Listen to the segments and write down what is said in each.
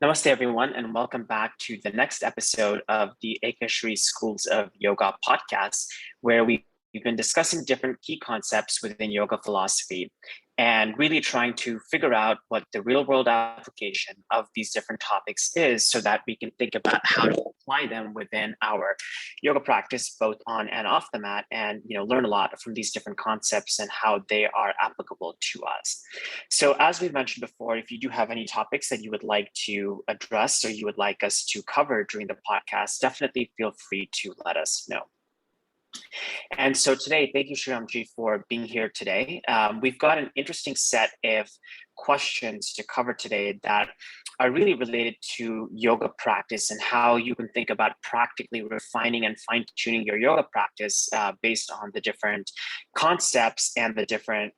Namaste, everyone, and welcome back to the next episode of the EkaShri Schools of Yoga podcast, where we've been discussing different key concepts within yoga philosophy and really trying to figure out what the real world application of these different topics is so that we can think about how to apply them within our yoga practice, both on and off the mat, and learn a lot from these different concepts and how they are applicable to us. So as we've mentioned before, if you do have any topics that you would like to address or you would like us to cover during the podcast, definitely feel free to let us know. And so today, thank you, Shriramji, for being here today. We've got an interesting set of questions to cover today that are really related to yoga practice and how you can think about practically refining and fine-tuning your yoga practice based on the different concepts and the different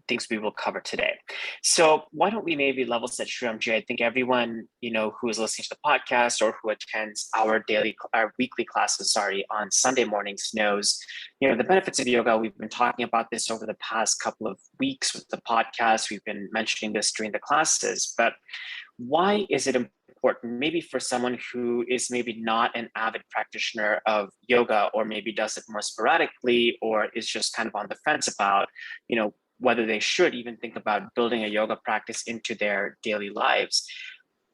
things we will cover today. So why don't we maybe level set, Shriramji? I think everyone, who is listening to the podcast or who attends our weekly classes, on Sunday mornings knows, the benefits of yoga. We've been talking about this over the past couple of weeks with the podcast. We've been mentioning this during the classes, but why is it important, maybe for someone who is maybe not an avid practitioner of yoga, or maybe does it more sporadically, or is just kind of on the fence about, whether they should even think about building a yoga practice into their daily lives?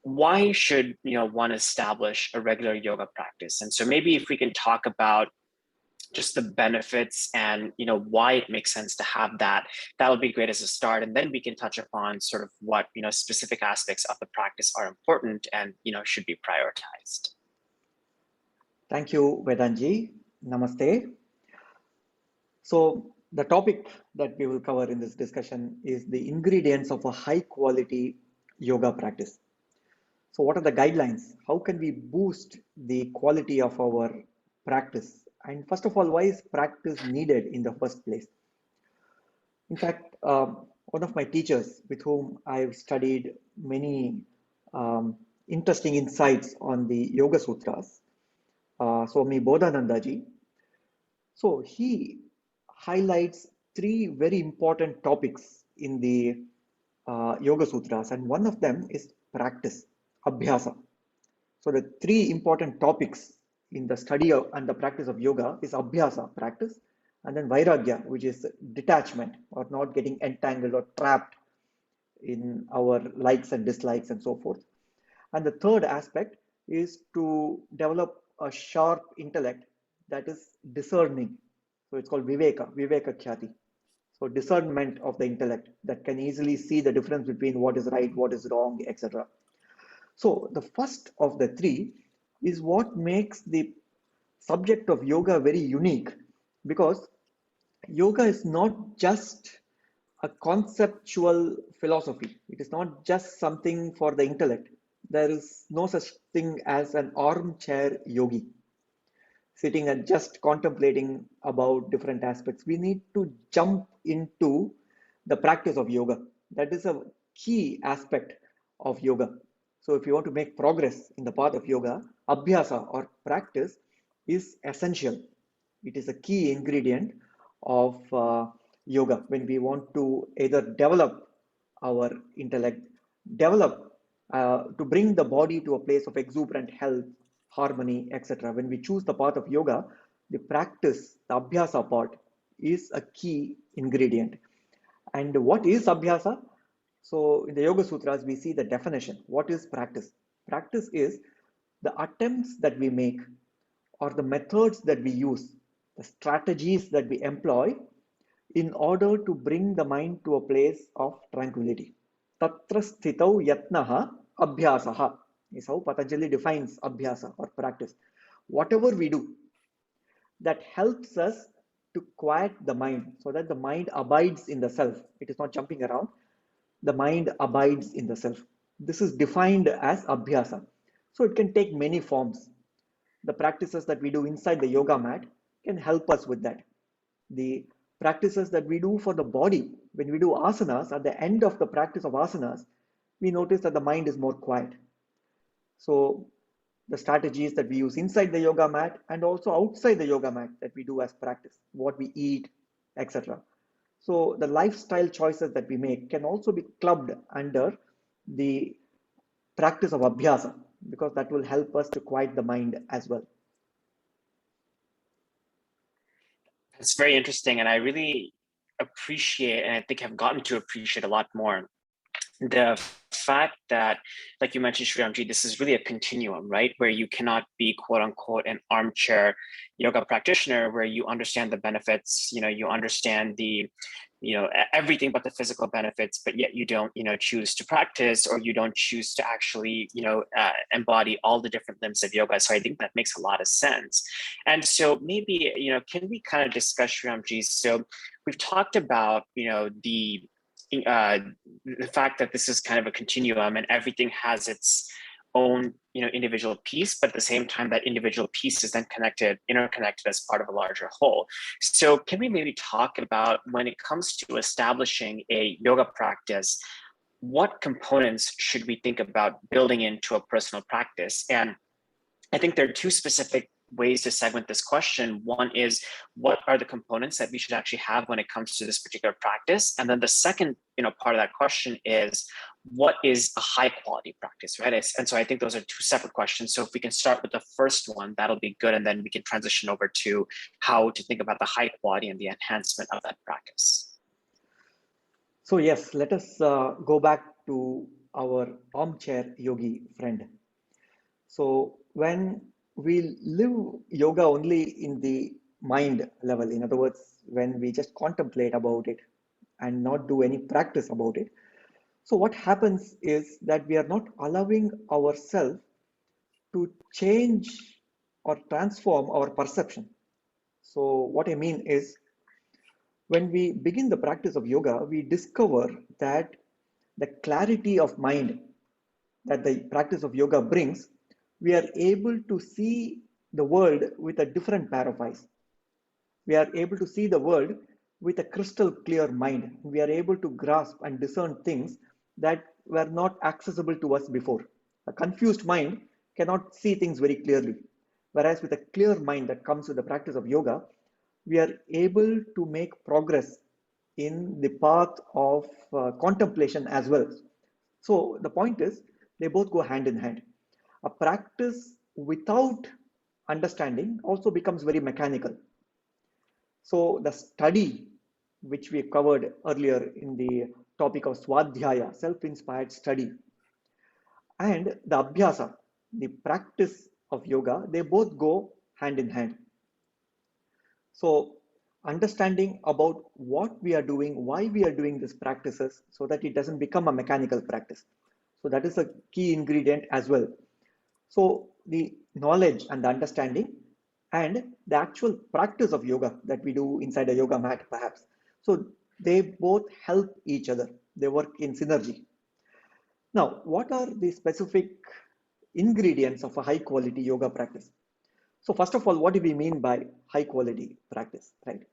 Why should one establish a regular yoga practice? And so maybe if we can talk about just the benefits and why it makes sense to have that would be great as a start. And then we can touch upon sort of what specific aspects of the practice are important and should be prioritized. Thank you, Vedantji. Namaste. So the topic that we will cover in this discussion is the ingredients of a high quality yoga practice. So what are the guidelines? How can we boost the quality of our practice? And first of all, why is practice needed in the first place? In fact, one of my teachers with whom I've studied many interesting insights on the Yoga Sutras, Swami Bodhanandaji, so he highlights three very important topics in the Yoga Sutras, and one of them is practice, abhyasa. So the three important topics in the study of and the practice of yoga is abhyasa, practice, and then vairagya, which is detachment or not getting entangled or trapped in our likes and dislikes and so forth. And the third aspect is to develop a sharp intellect that is discerning. So it's called viveka khyati. So discernment of the intellect that can easily see the difference between what is right, what is wrong, etc. So the first of the three is what makes the subject of yoga very unique, because yoga is not just a conceptual philosophy. It is not just something for the intellect. There is no such thing as an armchair yogi sitting and just contemplating about different aspects. We need to jump into the practice of yoga. That is a key aspect of yoga. So if you want to make progress in the path of yoga, abhyasa or practice is essential. It is a key ingredient of yoga when we want to either develop our intellect, develop to bring the body to a place of exuberant health, harmony, etc. When we choose the path of yoga, the practice, the abhyasa part, is a key ingredient. And what is abhyasa? So in the Yoga Sutras, we see the definition. What is practice? Practice is the attempts that we make or the methods that we use, the strategies that we employ in order to bring the mind to a place of tranquility. Tatra sthitau yatnaha abhyasaha is how Patanjali defines abhyasa or practice. Whatever we do that helps us to quiet the mind so that the mind abides in the self. It is not jumping around. The mind abides in the self. This is defined as abhyasa. So it can take many forms. The practices that we do inside the yoga mat can help us with that. The practices that we do for the body, when we do asanas, at the end of the practice of asanas, we notice that the mind is more quiet. So the strategies that we use inside the yoga mat and also outside the yoga mat that we do as practice, what we eat, etc. So the lifestyle choices that we make can also be clubbed under the practice of abhyasa, because that will help us to quiet the mind as well. It's very interesting, and I really appreciate, and I think I've gotten to appreciate a lot more the fact that, like you mentioned, Shriramji, this is really a continuum, right? Where you cannot be quote unquote an armchair yoga practitioner where you understand the benefits, you understand the, everything but the physical benefits, but yet you don't, choose to practice, or you don't choose to actually, embody all the different limbs of yoga. So I think that makes a lot of sense. And so maybe, can we kind of discuss, Shriramji? So we've talked about, uh, the fact that this is kind of a continuum and everything has its own individual piece, but at the same time that individual piece is then interconnected as part of a larger whole. So can we maybe talk about, when it comes to establishing a yoga practice, what components should we think about building into a personal practice? And I think there are two specific ways to segment this question. One is, what are the components that we should actually have when it comes to this particular practice? And then the second, part of that question is, what is a high quality practice, right? And so I think those are two separate questions. So if we can start with the first one, that'll be good. And then we can transition over to how to think about the high quality and the enhancement of that practice. So yes, let us go back to our armchair yogi friend. So when we live yoga only in the mind level, in other words, when we just contemplate about it and not do any practice about it, so what happens is that we are not allowing ourselves to change or transform our perception. So what I mean is, when we begin the practice of yoga, we discover that the clarity of mind that the practice of yoga brings, we are able to see the world with a different pair of eyes. We are able to see the world with a crystal clear mind. We are able to grasp and discern things that were not accessible to us before. A confused mind cannot see things very clearly. Whereas with a clear mind that comes with the practice of yoga, we are able to make progress in the path of contemplation as well. So the point is, they both go hand in hand. A practice without understanding also becomes very mechanical. So the study, which we covered earlier in the topic of Swadhyaya, self-inspired study, and the Abhyasa, the practice of yoga, they both go hand in hand. So understanding about what we are doing, why we are doing these practices, so that it doesn't become a mechanical practice. So that is a key ingredient as well. So the knowledge and the understanding and the actual practice of yoga that we do inside a yoga mat, perhaps. So they both help each other. They work in synergy. Now, what are the specific ingredients of a high quality yoga practice? So first of all, what do we mean by high quality practice, right?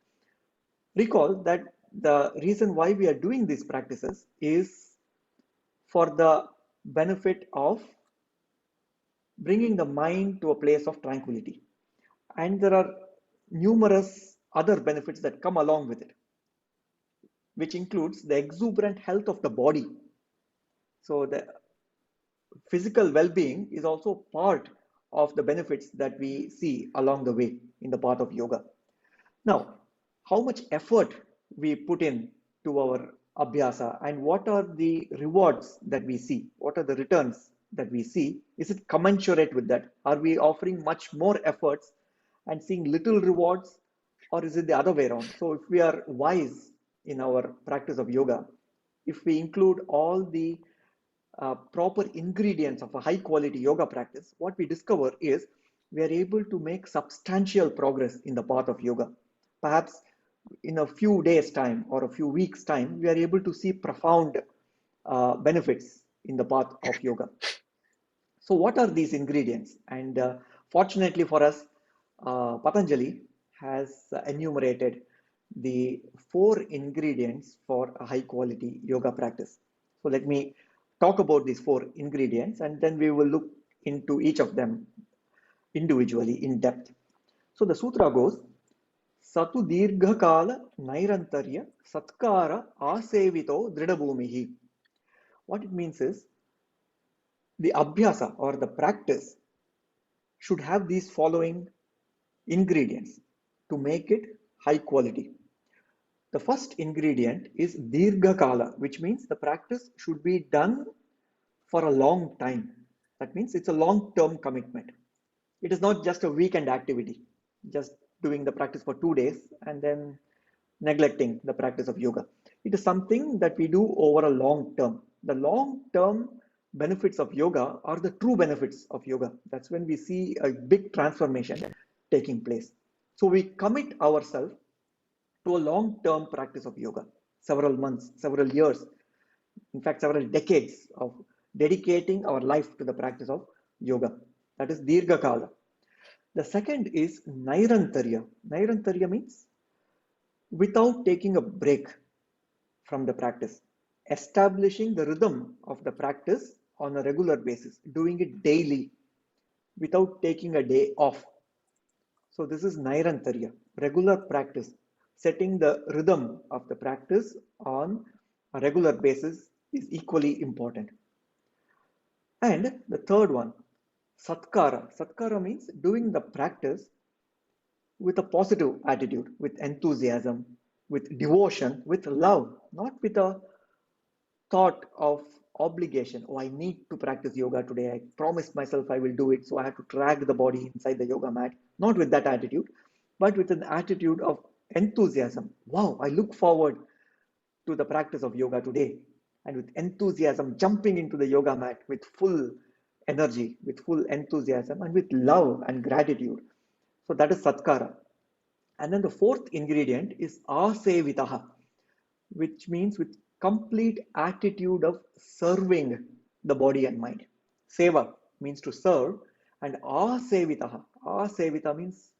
Recall that the reason why we are doing these practices is for the benefit of bringing the mind to a place of tranquility. And there are numerous other benefits that come along with it, which includes the exuberant health of the body. So the physical well-being is also part of the benefits that we see along the way in the path of yoga. Now, how much effort we put in to our abhyasa and what are the rewards that we see? What are the returns that we see? Is it commensurate with that? Are we offering much more efforts and seeing little rewards, or is it the other way around? So if we are wise in our practice of yoga, if we include all the proper ingredients of a high quality yoga practice, what we discover is we are able to make substantial progress in the path of yoga. Perhaps in a few days' time or a few weeks' time, we are able to see profound benefits in the path of yoga. So what are these ingredients? And fortunately for us, Patanjali has enumerated the 4 ingredients for a high quality yoga practice. So let me talk about these 4 ingredients and then we will look into each of them individually in depth. So the sutra goes, Satu dirghakala nairantarya satkara asevito dridabhumihi. What it means is, the abhyasa or the practice should have these following ingredients to make it high quality. The first ingredient is dirgha kala, which means the practice should be done for a long time. That means it's a long-term commitment. It is not just a weekend activity, just doing the practice for 2 days and then neglecting the practice of yoga. It is something that we do over a long term. The long term benefits of yoga are the true benefits of yoga. That's when we see a big transformation taking place. So we commit ourselves to a long term practice of yoga, several months, several years, in fact, several decades of dedicating our life to the practice of yoga. That is Dirgha Kala. The second is Nairantarya. Nairantarya means without taking a break from the practice, establishing the rhythm of the practice on a regular basis, doing it daily without taking a day off. So this is Nairantarya, regular practice, setting the rhythm of the practice on a regular basis is equally important. And the third one, Satkara. Satkara means doing the practice with a positive attitude, with enthusiasm, with devotion, with love, not with a thought of obligation. Oh, I need to practice yoga today. I promised myself I will do it, so I have to drag the body inside the yoga mat. Not with that attitude, but with an attitude of enthusiasm. Wow, I look forward to the practice of yoga today. And with enthusiasm, jumping into the yoga mat with full energy, with full enthusiasm, and with love and gratitude. So that is Satkara. And then the fourth ingredient is Asevitaha, which means with complete attitude of serving the body and mind. Seva means to serve, and asevitaha. Asevita means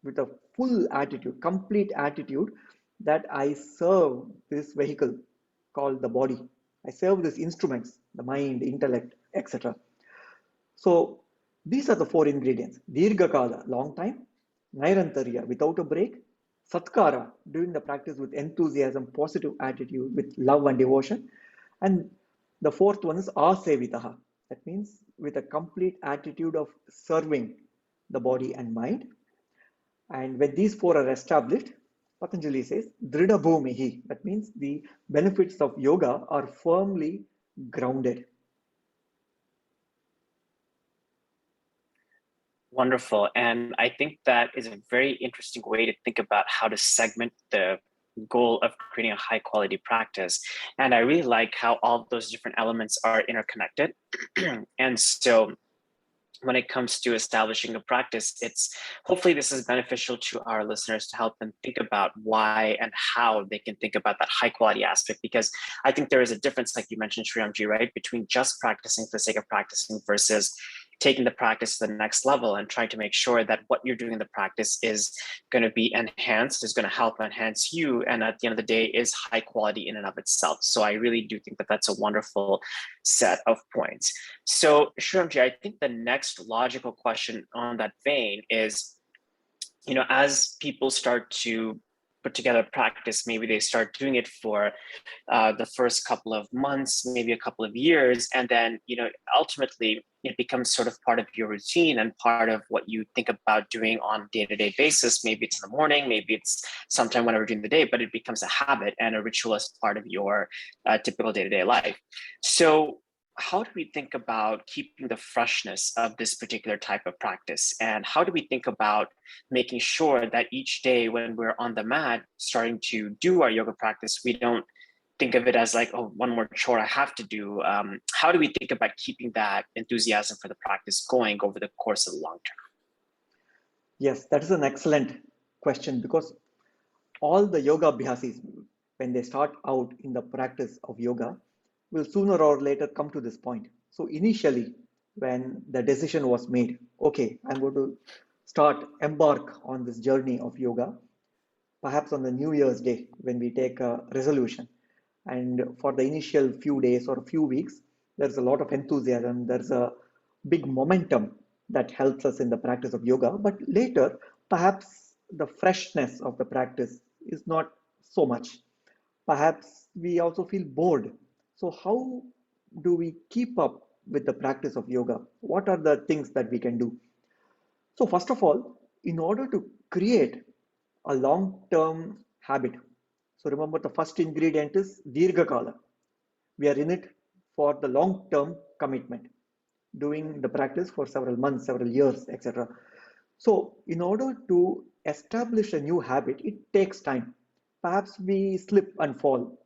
with a full attitude, complete attitude that I serve this vehicle called the body. I serve these instruments, the mind, intellect, etc. So these are the four ingredients. Dirghakala, long time. Nairantarya, without a break. Satkara, doing the practice with enthusiasm, positive attitude, with love and devotion. And the fourth one is asevitaha. That means with a complete attitude of serving the body and mind. And when these four are established, Patanjali says, Drida Bhumihi. That means the benefits of yoga are firmly grounded. Wonderful. And I think that is a very interesting way to think about how to segment the goal of creating a high quality practice. And I really like how all those different elements are interconnected. And so when it comes to establishing a practice, it's hopefully this is beneficial to our listeners to help them think about why and how they can think about that high quality aspect, because I think there is a difference, like you mentioned, Shriramji, right, between just practicing for the sake of practicing versus taking the practice to the next level and trying to make sure that what you're doing in the practice is going to be enhanced, is going to help enhance you, and at the end of the day is high quality in and of itself. So I really do think that that's a wonderful set of points. So Shriramji, I think the next logical question on that vein is, as people start to put together practice, maybe they start doing it for the first couple of months, maybe a couple of years, and then ultimately it becomes sort of part of your routine and part of what you think about doing on a day-to-day basis. Maybe it's in the morning, maybe it's sometime whenever during the day, but it becomes a habit and a ritual as part of your typical day-to-day life. So how do we think about keeping the freshness of this particular type of practice? And how do we think about making sure that each day when we're on the mat starting to do our yoga practice, we don't think of it as like, oh, one more chore I have to do? How do we think about keeping that enthusiasm for the practice going over the course of the long term? Yes, that is an excellent question, because all the yoga abhyasis, when they start out in the practice of yoga, will sooner or later come to this point. So initially, when the decision was made, okay, I'm going to embark on this journey of yoga, perhaps on the New Year's Day, when we take a resolution. And for the initial few days or few weeks, there's a lot of enthusiasm, there's a big momentum that helps us in the practice of yoga. But later, perhaps the freshness of the practice is not so much. Perhaps we also feel bored. So how do we keep up with the practice of yoga? What are the things that we can do? So first of all, in order to create a long-term habit, so remember the first ingredient is Dirghakala. We are in it for the long-term commitment, doing the practice for several months, several years, etc. So in order to establish a new habit, it takes time. Perhaps we slip and fall.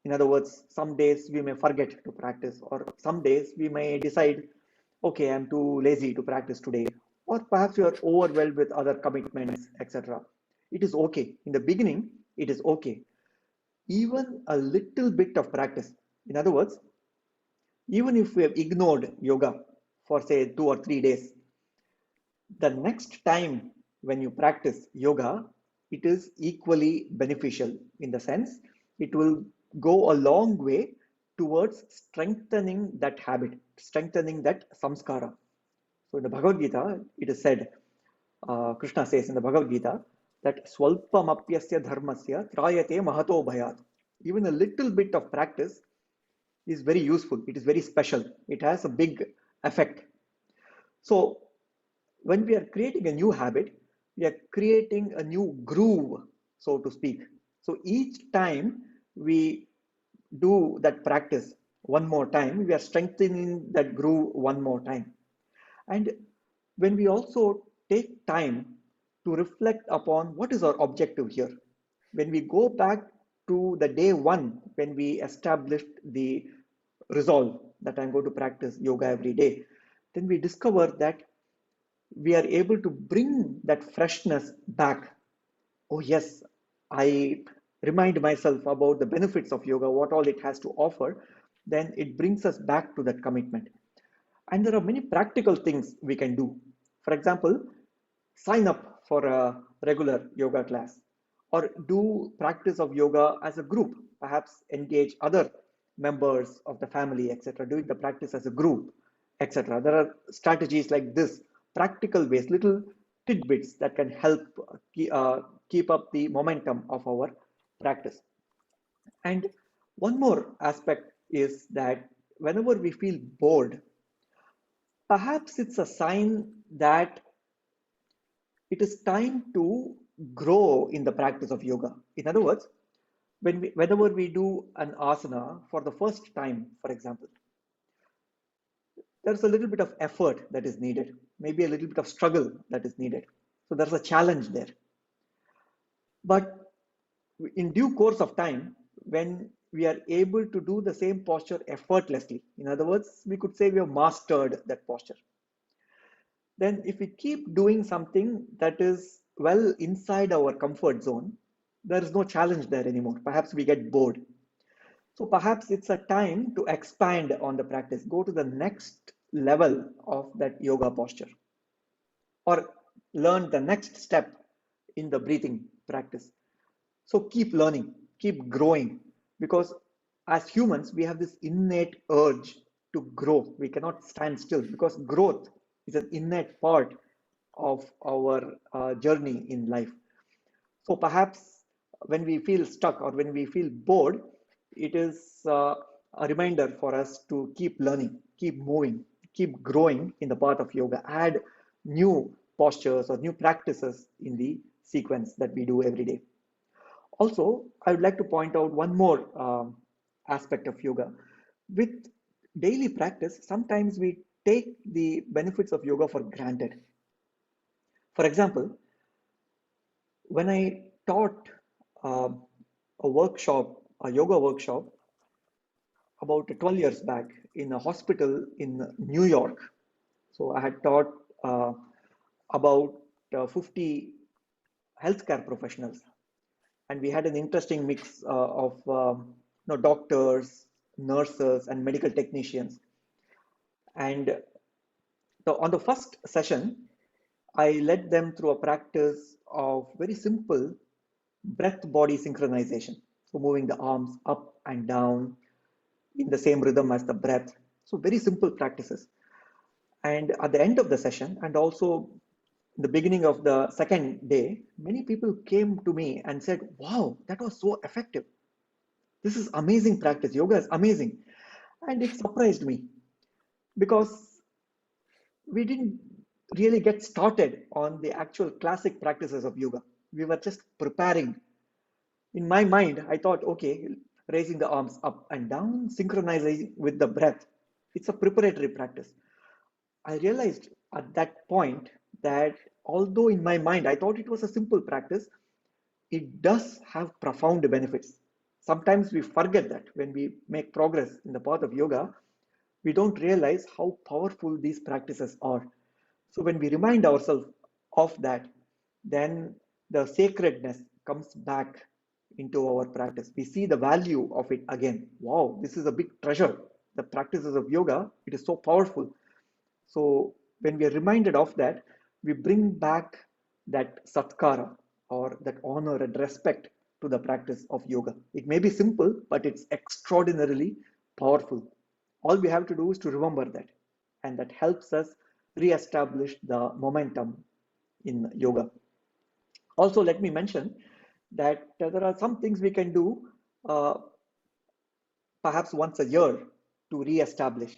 In other words, some days we may forget to practice, or some days we may decide, okay, I'm too lazy to practice today, or perhaps you are overwhelmed with other commitments, etc. It is okay. In the beginning, it is okay. Even a little bit of practice. In other words, even if we have ignored yoga for say 2 or 3 days, the next time when you practice yoga, it is equally beneficial in the sense it will go a long way towards strengthening that habit, strengthening that samskara. So in the Bhagavad Gita, it is said, Krishna says in the Bhagavad Gita that swalpamapyasya dharmasya trayate mahato bhayat. Even a little bit of practice is very useful. It is very special. It has a big effect. So when we are creating a new habit, we are creating a new groove, so to speak. So each time we do that practice one more time, we are strengthening that groove one more time. And when we also take time to reflect upon what is our objective here, when we go back to the day one, when we established the resolve that I'm going to practice yoga every day, then we discover that we are able to bring that freshness back. Oh, yes, I remind myself about the benefits of yoga, what all it has to offer, then it brings us back to that commitment. And there are many practical things we can do. For example, sign up for a regular yoga class or do practice of yoga as a group, perhaps engage other members of the family, etc., doing the practice as a group, etc. There are strategies like this, practical ways, little tidbits that can help keep up the momentum of our practice. And one more aspect is that whenever we feel bored, perhaps it's a sign that it is time to grow in the practice of yoga. In other words, whenever we do an asana for the first time, for example, there's a little bit of effort that is needed, maybe a little bit of struggle that is needed. So there's a challenge there. But in due course of time, when we are able to do the same posture effortlessly, in other words, we could say we have mastered that posture. Then if we keep doing something that is well inside our comfort zone, there is no challenge there anymore. Perhaps we get bored. So perhaps it's a time to expand on the practice, go to the next level of that yoga posture, or learn the next step in the breathing practice. So keep learning, keep growing, because as humans, we have this innate urge to grow. We cannot stand still because growth is an innate part of our journey in life. So perhaps when we feel stuck or when we feel bored, it is a reminder for us to keep learning, keep moving, keep growing in the path of yoga, add new postures or new practices in the sequence that we do every day. Also, I would like to point out one more aspect of yoga. With daily practice, sometimes we take the benefits of yoga for granted. For example, when I taught a workshop, a yoga workshop, about 12 years back in a hospital in New York. So I had taught about 50 healthcare professionals, and we had an interesting mix of doctors, nurses, and medical technicians. And on the first session, I led them through a practice of very simple breath-body synchronization. So moving the arms up and down in the same rhythm as the breath. So very simple practices. And at the end of the session, and also the beginning of the second day, many people came to me and said, wow, that was so effective. This is amazing practice. Yoga is amazing. And it surprised me. because we didn't really get started on the actual classic practices of yoga. We were just preparing. In my mind, I thought, okay, raising the arms up and down, synchronizing with the breath. It's a preparatory practice. I realized at that point that although in my mind I thought it was a simple practice, it does have profound benefits. Sometimes we forget that when we make progress in the path of yoga, we don't realize how powerful these practices are. So when we remind ourselves of that, then the sacredness comes back into our practice. We see the value of it again. Wow, this is a big treasure. The practices of yoga, it is so powerful. So when we are reminded of that, we bring back that satkara or that honor and respect to the practice of yoga. It may be simple, but it's extraordinarily powerful. All we have to do is to remember that, and that helps us re-establish the momentum in yoga. Also, let me mention that there are some things we can do uh, perhaps once a year to re-establish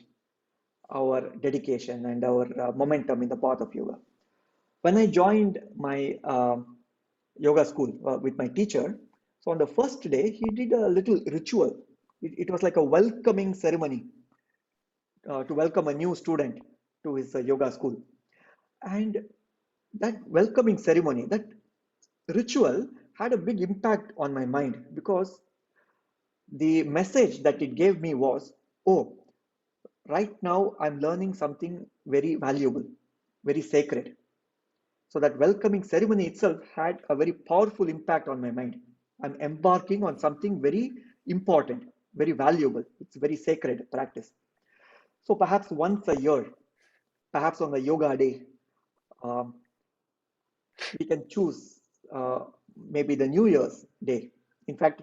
our dedication and our momentum in the path of yoga. When I joined my yoga school with my teacher, so on the first day, he did a little ritual. It was like a welcoming ceremony to welcome a new student to his yoga school. And that welcoming ceremony, that ritual had a big impact on my mind because the message that it gave me was, oh, right now I'm learning something very valuable, very sacred. So that welcoming ceremony itself had a very powerful impact on my mind. I'm embarking on something very important, very valuable. It's very sacred practice. So perhaps once a year, perhaps on the yoga day, um, we can choose maybe the New Year's day. In fact,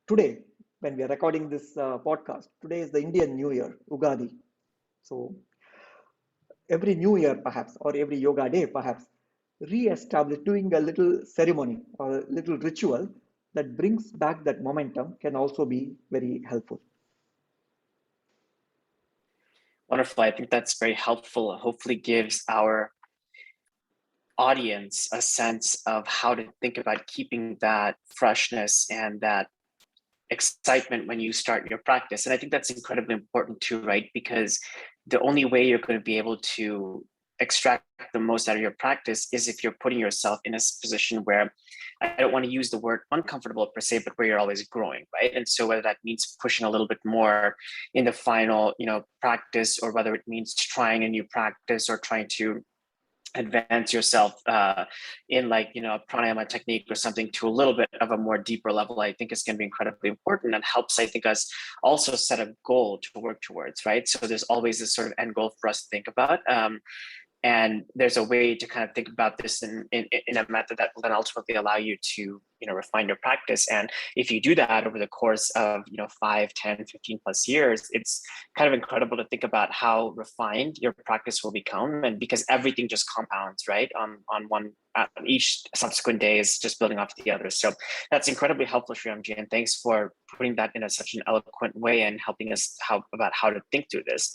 today, when we are recording this podcast, today is the Indian New Year, Ugadi. So every New Year, perhaps, or every yoga day, perhaps, re-establish doing a little ceremony or a little ritual that brings back that momentum can also be very helpful. Wonderful. I think that's very helpful. Hopefully gives our audience a sense of how to think about keeping that freshness and that excitement when you start your practice. And I think that's incredibly important too, right? Because the only way you're going to be able to extract the most out of your practice is if you're putting yourself in a position where, I don't want to use the word uncomfortable per se, but where you're always growing, right? And so whether that means pushing a little bit more in the final, practice, or whether it means trying a new practice or trying to advance yourself in a pranayama technique or something to a little bit of a more deeper level, I think is going to be incredibly important, and helps, I think, us also set a goal to work towards, right? So there's always this sort of end goal for us to think about. And there's a way to kind of think about this in a method that will then ultimately allow you to refine your practice. And if you do that over the course of 5, 10, 15 plus years, it's kind of incredible to think about how refined your practice will become. And because everything just compounds, right, on one each subsequent day is just building off the other. So that's incredibly helpful, Shriramji, and thanks for putting that in such an eloquent way and helping us about how to think through this.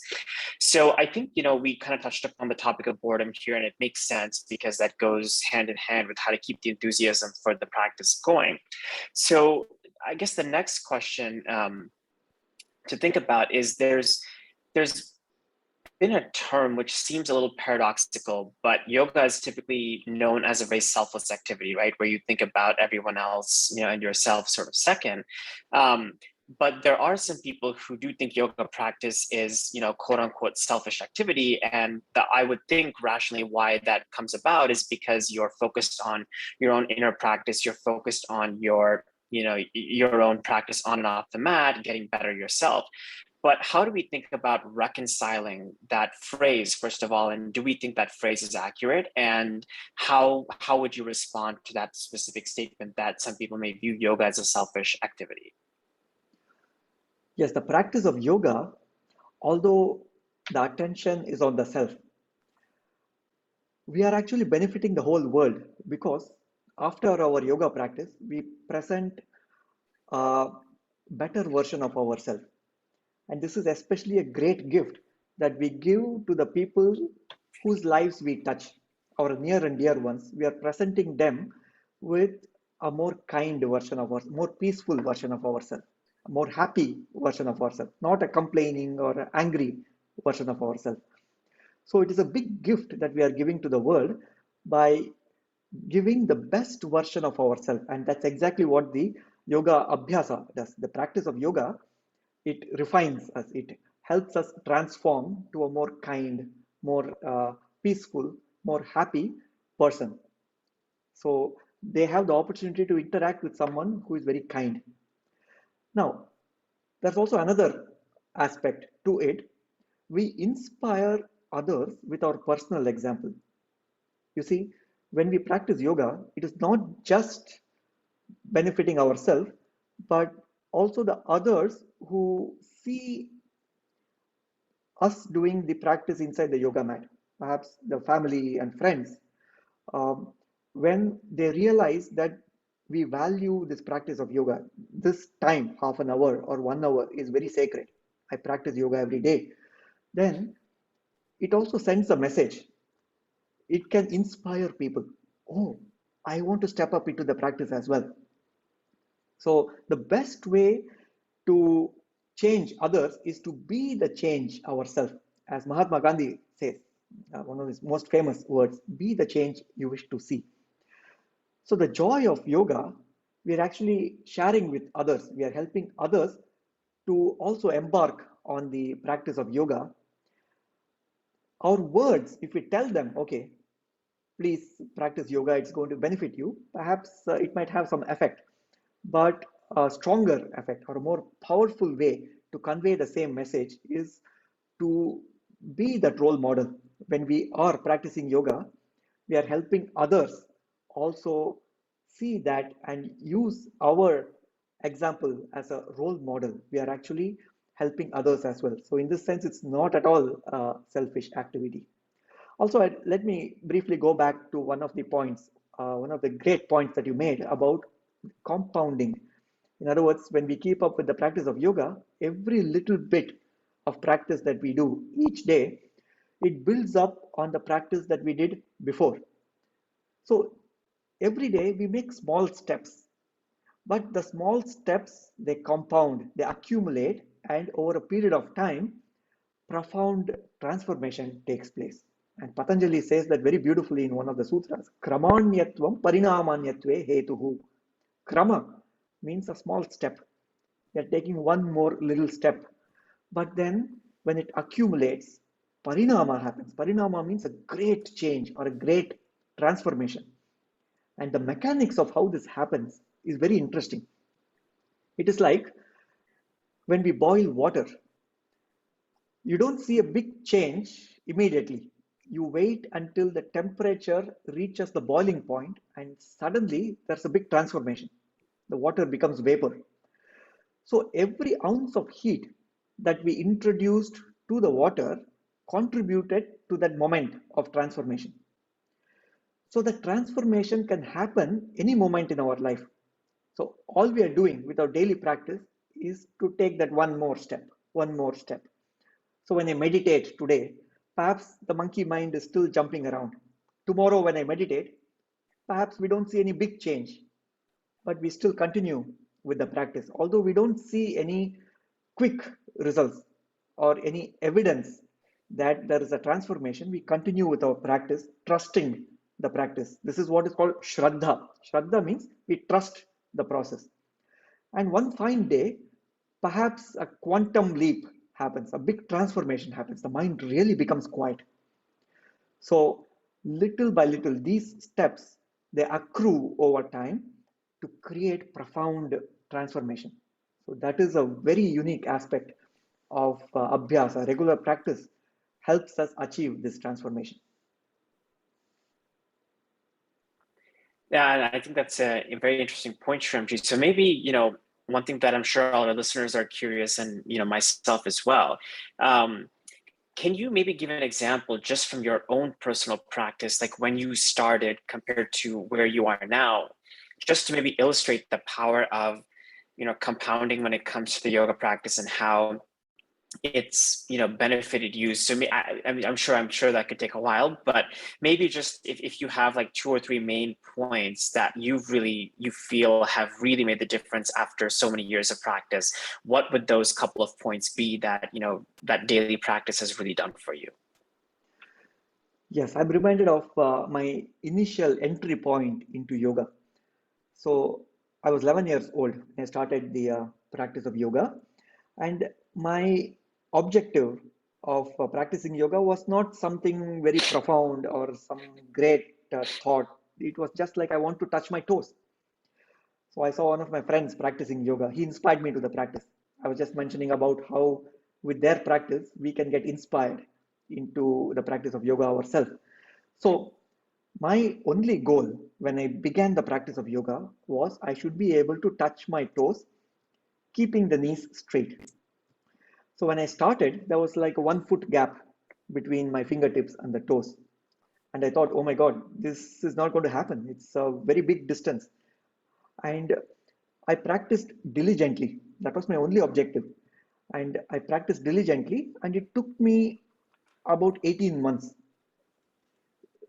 So I think, we kind of touched upon the topic of boredom here, and it makes sense because that goes hand in hand with how to keep the enthusiasm for the practice going. So I guess the next question to think about is there's been a term which seems a little paradoxical, but yoga is typically known as a very selfless activity, right? Where you think about everyone else, and yourself sort of second. But there are some people who do think yoga practice is, quote unquote, selfish activity. And I would think rationally why that comes about is because you're focused on your own inner practice. You're focused on your own practice on and off the mat, getting better yourself. But how do we think about reconciling that phrase, first of all? And do we think that phrase is accurate? And how would you respond to that specific statement that some people may view yoga as a selfish activity? Yes, the practice of yoga, although the attention is on the self, we are actually benefiting the whole world because after our yoga practice, we present a better version of ourselves. And this is especially a great gift that we give to the people whose lives we touch, our near and dear ones. We are presenting them with a more kind version of ourselves, more peaceful version of ourselves, a more happy version of ourselves, not a complaining or angry version of ourselves. So it is a big gift that we are giving to the world by giving the best version of ourselves. And that's exactly what the yoga abhyasa does. The practice of yoga, it refines us, it helps us transform to a more kind, more peaceful, more happy person. So they have the opportunity to interact with someone who is very kind. Now, there's also another aspect to it. We inspire others with our personal example. You see, when we practice yoga, it is not just benefiting ourselves, but also the others who see us doing the practice inside the yoga mat, perhaps the family and friends, um, when they realize that we value this practice of yoga, this time, half an hour or 1 hour, is very sacred. I practice yoga every day. Then it also sends a message. It can inspire people. Oh, I want to step up into the practice as well. So the best way to change others is to be the change ourselves. As Mahatma Gandhi says, one of his most famous words, be the change you wish to see. So the joy of yoga, we are actually sharing with others. We are helping others to also embark on the practice of yoga. Our words, if we tell them, okay, please practice yoga, it's going to benefit you, perhaps it might have some effect, but a stronger effect or a more powerful way to convey the same message is to be that role model. When we are practicing yoga, we are helping others also see that and use our example as a role model. We are actually helping others as well. So in this sense, it's not at all a selfish activity. Also, let me briefly go back to one of the points, one of the great points that you made about compounding. In other words, when we keep up with the practice of yoga, every little bit of practice that we do each day, it builds up on the practice that we did before. So every day we make small steps, but the small steps, they compound, they accumulate, and over a period of time, profound transformation takes place. And Patanjali says that very beautifully in one of the sutras, Kramanyatvam Parinamanyatve Hetuhu. Krama means a small step. They're taking one more little step. But then when it accumulates, Parinama happens. Parinama means a great change or a great transformation. And the mechanics of how this happens is very interesting. It is like when we boil water, you don't see a big change immediately. You wait until the temperature reaches the boiling point, and suddenly there's a big transformation. The water becomes vapor. So every ounce of heat that we introduced to the water contributed to that moment of transformation. So the transformation can happen any moment in our life. So all we are doing with our daily practice is to take that one more step, one more step. So when I meditate today, perhaps the monkey mind is still jumping around. Tomorrow when I meditate, perhaps we don't see any big change, but we still continue with the practice. Although we don't see any quick results or any evidence that there is a transformation, we continue with our practice, trusting the practice. This is what is called Shraddha. Shraddha means we trust the process. And one fine day, perhaps a quantum leap happens, a big transformation happens. The mind really becomes quiet. So little by little, these steps, they accrue over time to create profound transformation. So that is a very unique aspect of Abhyasa. Regular practice helps us achieve this transformation. Yeah, and I think that's a very interesting point, Shrimji. So maybe, one thing that I'm sure all our listeners are curious, and myself as well. Can you maybe give an example just from your own personal practice, like when you started compared to where you are now, just to maybe illustrate the power of, compounding when it comes to the yoga practice, and how it's benefited you. So I'm sure that could take a while, but maybe just if you have like 2 or 3 main points that you feel have really made the difference after so many years of practice, what would those couple of points be that that daily practice has really done for you? Yes, I'm reminded of my initial entry point into yoga. So I was 11 years old when I started the practice of yoga, and my objective of practicing yoga was not something very profound or some great thought. It was just like I want to touch my toes. So I saw one of my friends practicing yoga. He inspired me to the practice. I was just mentioning about how, with their practice, we can get inspired into the practice of yoga ourselves. So my only goal when I began the practice of yoga was I should be able to touch my toes, keeping the knees straight. So when I started, there was like a 1 foot gap between my fingertips and the toes. And I thought, oh my God, this is not going to happen. It's a very big distance. And I practiced diligently. That was my only objective. And I practiced diligently, and it took me about 18 months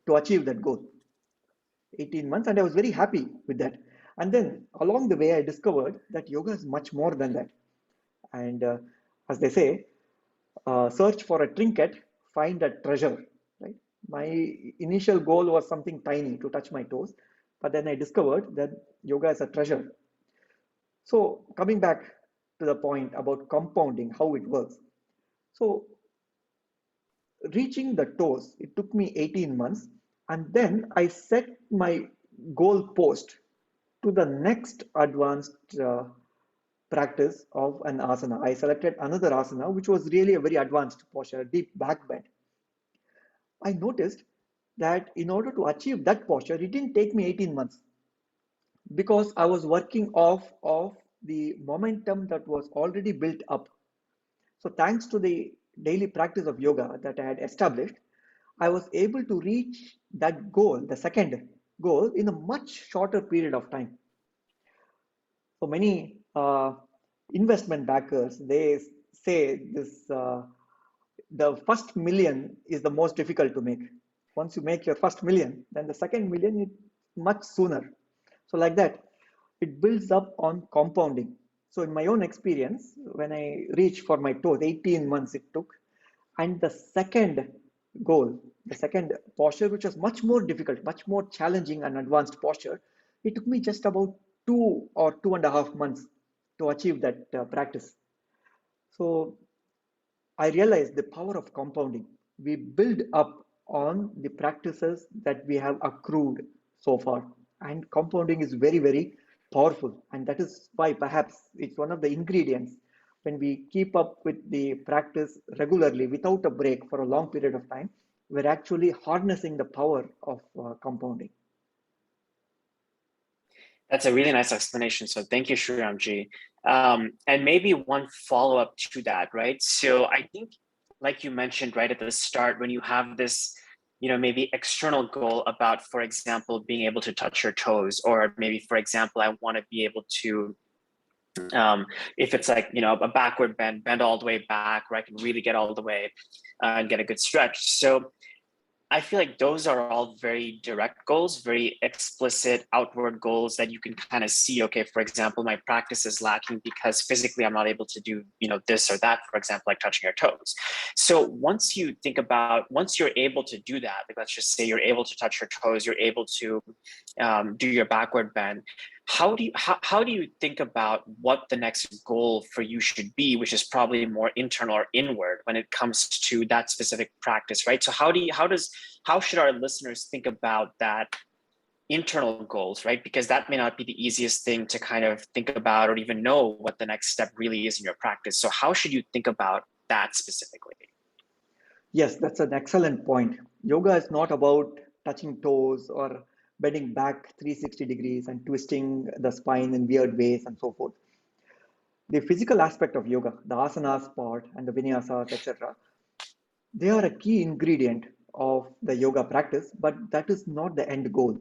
to achieve that goal. 18 months, and I was very happy with that. And then along the way, I discovered that yoga is much more than that. And as they say, search for a trinket, find a treasure, right? My initial goal was something tiny to touch my toes, but then I discovered that yoga is a treasure. So coming back to the point about compounding, how it works. So reaching the toes, it took me 18 months, and then I set my goal post to the next advanced practice of an asana. I selected another asana, which was really a very advanced posture, deep back bend. I noticed that in order to achieve that posture, it didn't take me 18 months because I was working off of the momentum that was already built up. So thanks to the daily practice of yoga that I had established, I was able to reach that goal, the second goal, in a much shorter period of time. So many investment backers, they say this the first million is the most difficult to make. Once you make your first million, then the second million is much sooner. So like that, it builds up on compounding. So in my own experience, when I reached for my toes, 18 months it took, and the second goal, the second posture, which was much more difficult, much more challenging and advanced posture, it took me just about 2 or 2.5 months to achieve that practice. So I realized the power of compounding. We build up on the practices that we have accrued so far. And compounding is very, very powerful. And that is why perhaps it's one of the ingredients when we keep up with the practice regularly without a break for a long period of time, we're actually harnessing the power of compounding. That's a really nice explanation. So thank you, Shriramji. And maybe one follow-up to that, right? So I think, like you mentioned right at the start, when you have this, maybe external goal about, for example, being able to touch your toes, or maybe, for example, I want to be able to, if it's like, a backward bend all the way back, where I can really get all the way and get a good stretch. So I feel like those are all very direct goals, very explicit outward goals that you can kind of see, okay, for example, my practice is lacking because physically I'm not able to do, this or that, for example, like touching your toes. So once you're able to do that, like let's just say you're able to touch your toes, you're able to do your backward bend, how do you think about what the next goal for you should be, which is probably more internal or inward when it comes to that specific practice, right? So how should our listeners think about that internal goals, right? Because that may not be the easiest thing to kind of think about or even know what the next step really is in your practice. So how should you think about that specifically? Yes, that's an excellent point. Yoga is not about touching toes or bending back 360 degrees and twisting the spine in weird ways and so forth. The physical aspect of yoga, the asanas part and the vinyasas, etc., they are a key ingredient of the yoga practice, but that is not the end goal.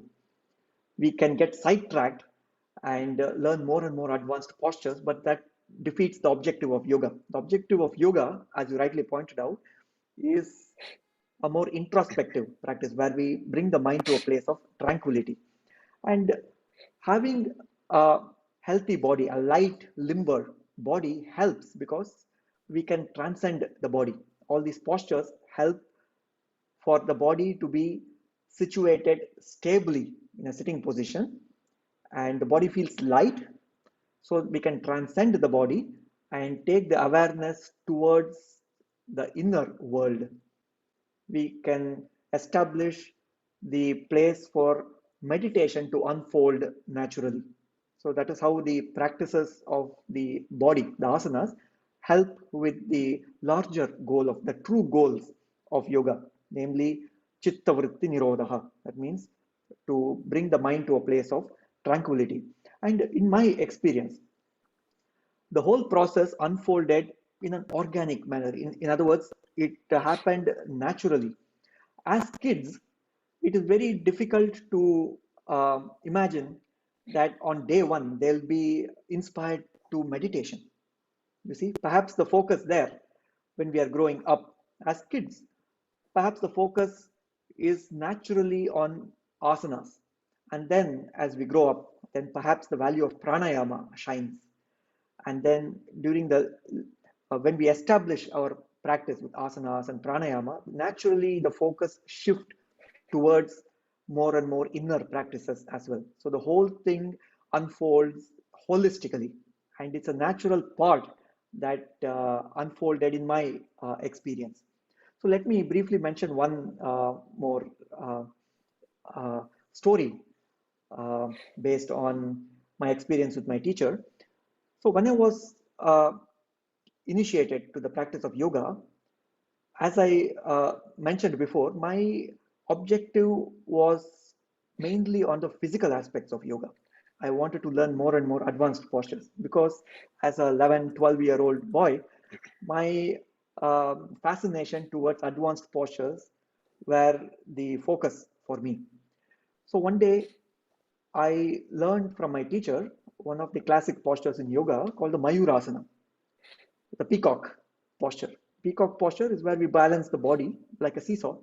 We can get sidetracked and learn more and more advanced postures, but that defeats the objective of yoga. The objective of yoga, as you rightly pointed out, is a more introspective practice where we bring the mind to a place of tranquility. And having a healthy body, a light limber body helps because we can transcend the body. All these postures help for the body to be situated stably in a sitting position, and the body feels light, so we can transcend the body and take the awareness towards the inner world. We can establish the place for meditation to unfold naturally. So that is how the practices of the body, the asanas, help with the larger goal of the true goals of yoga, namely chitta vritti nirodha. That means to bring the mind to a place of tranquility. And in my experience, the whole process unfolded in an organic manner. In other words, it happened naturally. As kids, it is very difficult to imagine that on day one they'll be inspired to meditation. You see, perhaps the focus there when we are growing up as kids, perhaps the focus is naturally on asanas. And then as we grow up, then perhaps the value of pranayama shines. And then during the when we establish our practice with asanas and pranayama, naturally the focus shift towards more and more inner practices as well. So the whole thing unfolds holistically, and it's a natural part that unfolded in my experience. So let me briefly mention one more story based on my experience with my teacher. So when I was initiated to the practice of yoga, as I mentioned before, my objective was mainly on the physical aspects of yoga. I wanted to learn more and more advanced postures because as a 11, 12-year-old boy, my fascination towards advanced postures were the focus for me. So one day I learned from my teacher one of the classic postures in yoga called the Mayurasana, the peacock posture. Peacock posture is where we balance the body like a seesaw,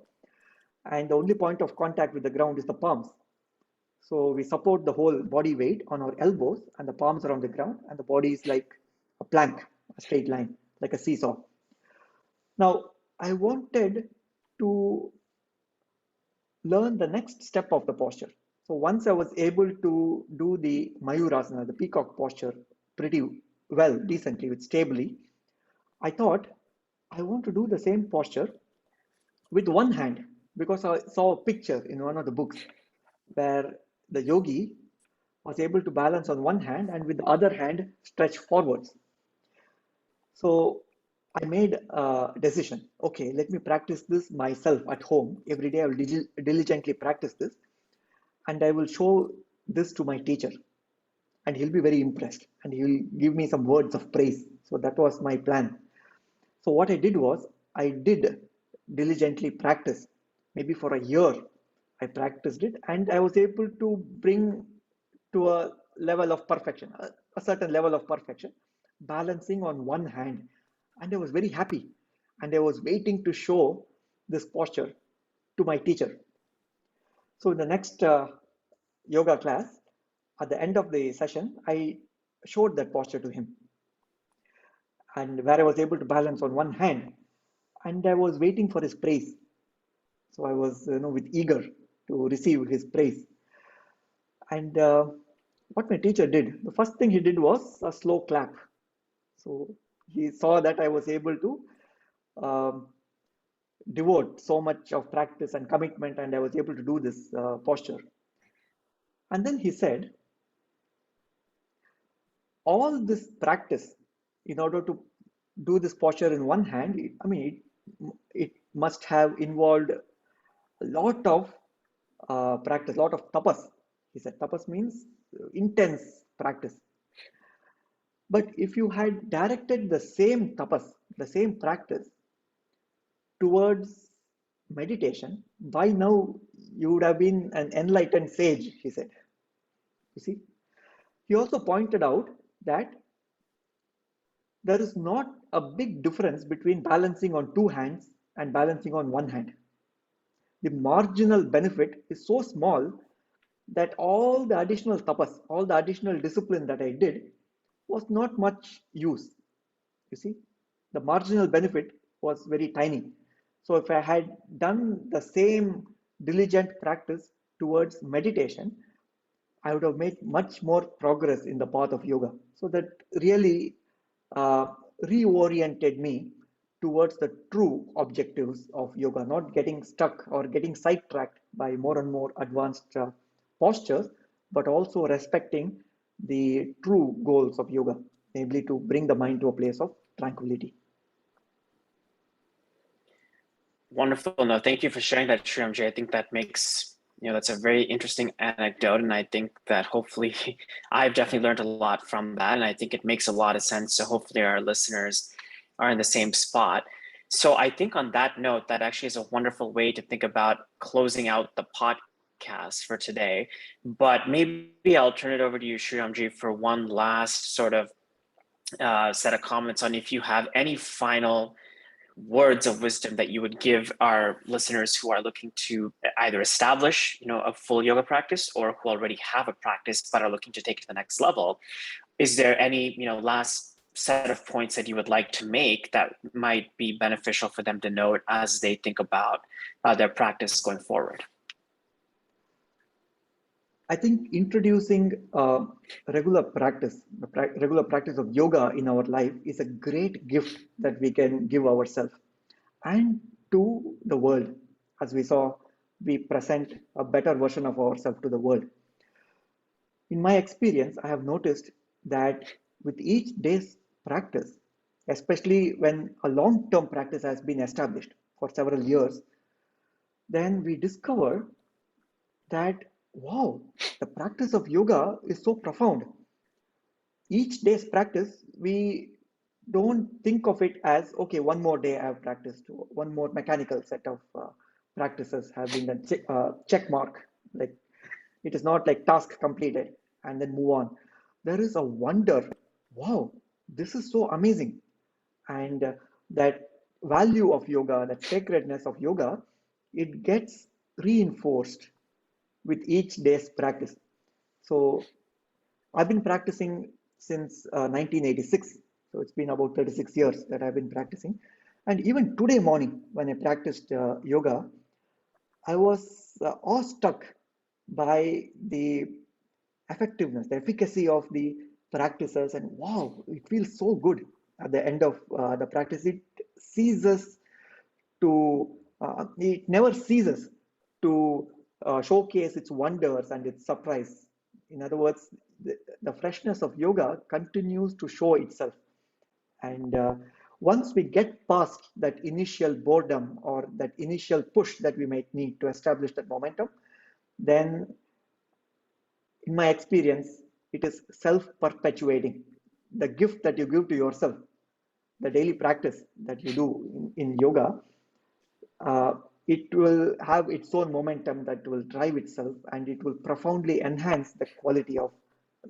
and the only point of contact with the ground is the palms. So we support the whole body weight on our elbows, and the palms are on the ground, and the body is like a plank, a straight line, like a seesaw. Now, I wanted to learn the next step of the posture. So once I was able to do the Mayurasana, the peacock posture, pretty well, decently, with stably, I thought I want to do the same posture with one hand because I saw a picture in one of the books where the yogi was able to balance on one hand and with the other hand stretch forwards. So I made a decision. Okay, let me practice this myself at home. Every day I will diligently practice this, and I will show this to my teacher, and he'll be very impressed and he'll give me some words of praise. So that was my plan. So what I did was I did diligently practice. Maybe for a year I practiced it, and I was able to bring to a level of perfection, a certain level of perfection, balancing on one hand. And I was very happy, and I was waiting to show this posture to my teacher. So in the next yoga class, at the end of the session, I showed that posture to him, and where I was able to balance on one hand, and I was waiting for his praise. So I was, with eager to receive his praise. And what my teacher did, the first thing he did was a slow clap. So he saw that I was able to um, devote so much of practice and commitment, and I was able to do this posture. And then he said, all this practice in order to do this posture in one hand, it must have involved a lot of practice, a lot of tapas. He said tapas means intense practice. But if you had directed the same tapas, the same practice towards meditation, by now you would have been an enlightened sage, he said. You see, he also pointed out that there is not a big difference between balancing on two hands and balancing on one hand. The marginal benefit is so small that all the additional tapas, all the additional discipline that I did was not much use. You see, the marginal benefit was very tiny. So if I had done the same diligent practice towards meditation, I would have made much more progress in the path of yoga. So that really reoriented me towards the true objectives of yoga, not getting stuck or getting sidetracked by more and more advanced postures, but also respecting the true goals of yoga, namely to bring the mind to a place of tranquility. Wonderful. No, thank you for sharing that, Shriram. I think that makes, that's a very interesting anecdote. And I think that hopefully I've definitely learned a lot from that. And I think it makes a lot of sense. So hopefully our listeners are in the same spot. So I think on that note, that actually is a wonderful way to think about closing out the podcast for today. But maybe I'll turn it over to you, Shriramji, for one last sort of set of comments on if you have any final words of wisdom that you would give our listeners who are looking to either establish, a full yoga practice, or who already have a practice but are looking to take it to the next level. Is there any, last set of points that you would like to make that might be beneficial for them to note as they think about their practice going forward? I think introducing regular practice of yoga in our life is a great gift that we can give ourselves and to the world. As we saw, we present a better version of ourselves to the world. In my experience, I have noticed that with each day's practice, especially when a long-term practice has been established for several years, then we discover that, wow, the practice of yoga is so profound. Each day's practice, we don't think of it as, okay, one more day I have practiced, one more mechanical set of practices have been done, check mark. Like, it is not like task completed and then move on. There is a wonder, wow, this is so amazing. And that value of yoga, that sacredness of yoga, it gets reinforced with each day's practice. So I've been practicing since 1986. So it's been about 36 years that I've been practicing. And even today morning, when I practiced yoga, I was awestruck by the effectiveness, the efficacy of the practices. And wow, it feels so good at the end of the practice. It never ceases to showcase its wonders and its surprise. In other words, the freshness of yoga continues to show itself. And once we get past that initial boredom or that initial push that we might need to establish that momentum, then in my experience, it is self-perpetuating. The gift that you give to yourself, the daily practice that you do in yoga, it will have its own momentum that will drive itself, and it will profoundly enhance the quality of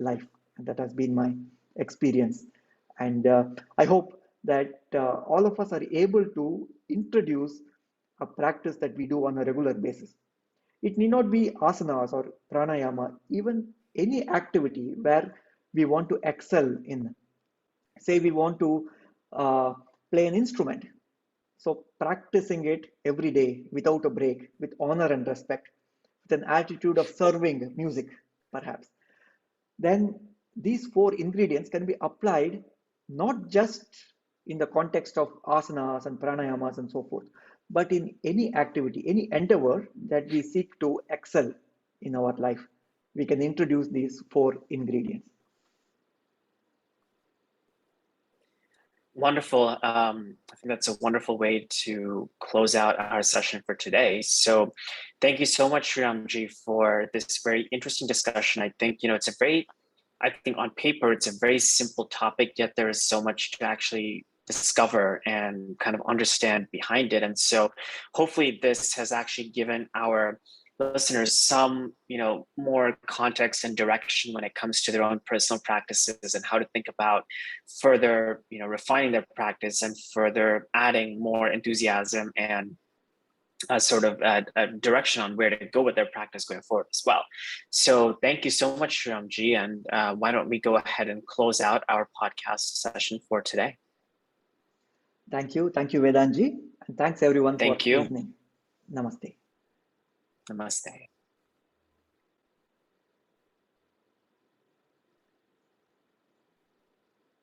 life. And that has been my experience. And I hope that all of us are able to introduce a practice that we do on a regular basis. It need not be asanas or pranayama, even any activity where we want to excel in. Say we want to play an instrument. So practicing it every day without a break, with honor and respect, with an attitude of serving music, perhaps. Then these four ingredients can be applied not just in the context of asanas and pranayamas and so forth, but in any activity, any endeavor that we seek to excel in our life. We can introduce these four ingredients. Wonderful. I think that's a wonderful way to close out our session for today. So thank you so much, Shriramji, for this very interesting discussion. I think, I think on paper, it's a very simple topic, yet there is so much to actually discover and kind of understand behind it. And so hopefully this has actually given our listeners some, more context and direction when it comes to their own personal practices and how to think about further, refining their practice and further adding more enthusiasm and a sort of a direction on where to go with their practice going forward as well. So thank you so much, Shriram ji. And why don't we go ahead and close out our podcast session for today? Thank you, Vedant ji, and thanks everyone for Thank you. listening. Namaste. Namaste.